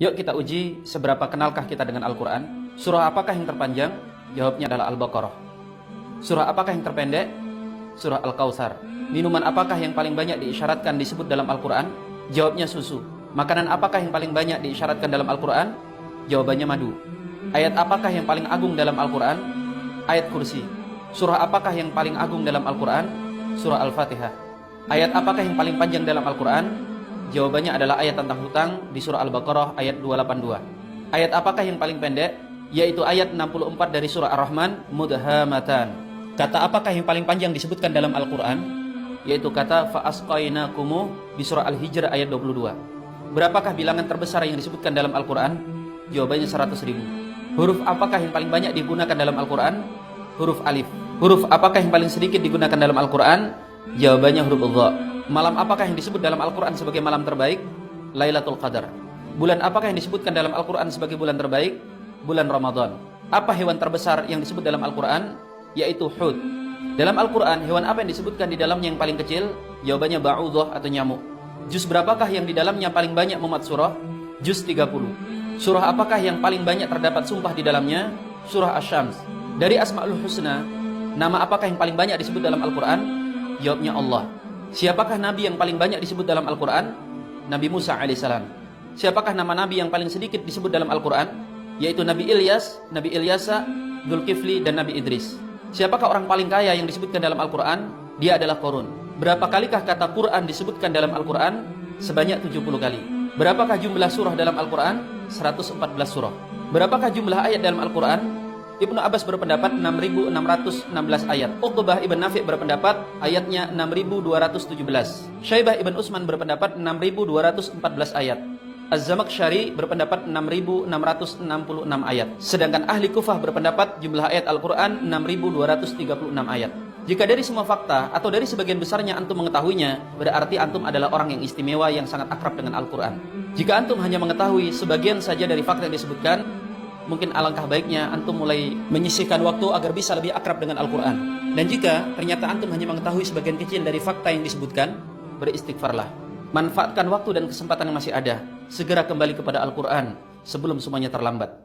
Yuk kita uji seberapa kenalkah kita dengan Al-Quran. Surah apakah yang terpanjang? Jawabnya adalah Al-Baqarah. Surah apakah yang terpendek? Surah Al-Kautsar. Minuman apakah yang paling banyak diisyaratkan disebut dalam Al-Quran? Jawabnya susu. Makanan apakah yang paling banyak diisyaratkan dalam Al-Quran? Jawabannya madu. Ayat apakah yang paling agung dalam Al-Quran? Ayat kursi. Surah apakah yang paling agung dalam Al-Quran? Surah Al-Fatihah. Ayat apakah yang paling panjang dalam Al-Quran? Jawabannya adalah ayat tentang hutang di surah Al-Baqarah ayat 282. Ayat apakah yang paling pendek? Yaitu ayat 64 dari surah Ar-Rahman, mudhamatan. Kata apakah yang paling panjang disebutkan dalam Al-Quran? Yaitu kata fa'asqainakumu di surah Al-Hijr ayat 22. Berapakah bilangan terbesar yang disebutkan dalam Al-Quran? Jawabannya 100.000. Huruf apakah yang paling banyak digunakan dalam Al-Quran? Huruf alif. Huruf apakah yang paling sedikit digunakan dalam Al-Quran? Jawabannya huruf dha. Malam apakah yang disebut dalam Al-Quran sebagai malam terbaik? Lailatul Qadar. Bulan apakah yang disebutkan dalam Al-Quran sebagai bulan terbaik? Bulan Ramadan. Apa hewan terbesar yang disebut dalam Al-Quran? Yaitu hud. Dalam Al-Quran, hewan apa yang disebutkan di dalamnya yang paling kecil? Jawabannya ba'udhah atau nyamuk. Juz berapakah yang di dalamnya paling banyak muat surah? Juz 30. Surah apakah yang paling banyak terdapat sumpah di dalamnya? Surah Asy-Syams. Dari Asma'ul Husna, nama apakah yang paling banyak disebut dalam Al-Quran? Jawabnya Allah. Siapakah nabi yang paling banyak disebut dalam Al-Quran? Nabi Musa alaihissalam. Siapakah nama nabi yang paling sedikit disebut dalam Al-Quran? Yaitu Nabi Ilyas, Nabi Ilyasa, Dzulkifli, dan Nabi Idris. Siapakah orang paling kaya yang disebutkan dalam Al-Quran? Dia adalah Qarun. Berapa kalikah kata Quran disebutkan dalam Al-Quran? Sebanyak 70 kali. Berapakah jumlah surah dalam Al-Quran? 114 surah. Berapakah jumlah ayat dalam Al-Quran? Ibnu Abbas berpendapat 6.616 ayat. Uqbah ibn Nafi' berpendapat ayatnya 6.217. Syaibah ibn Utsman berpendapat 6.214 ayat. Az-Zamakhsyari berpendapat 6.666 ayat. Sedangkan ahli Kufah berpendapat jumlah ayat Al-Quran 6.236 ayat. Jika dari semua fakta atau dari sebagian besarnya antum mengetahuinya, berarti antum adalah orang yang istimewa yang sangat akrab dengan Al-Quran. Jika antum hanya mengetahui sebagian saja dari fakta yang disebutkan, mungkin alangkah baiknya antum mulai menyisihkan waktu agar bisa lebih akrab dengan Al-Quran. Dan jika ternyata antum hanya mengetahui sebagian kecil dari fakta yang disebutkan, beristighfarlah. Manfaatkan waktu dan kesempatan yang masih ada. Segera kembali kepada Al-Quran sebelum semuanya terlambat.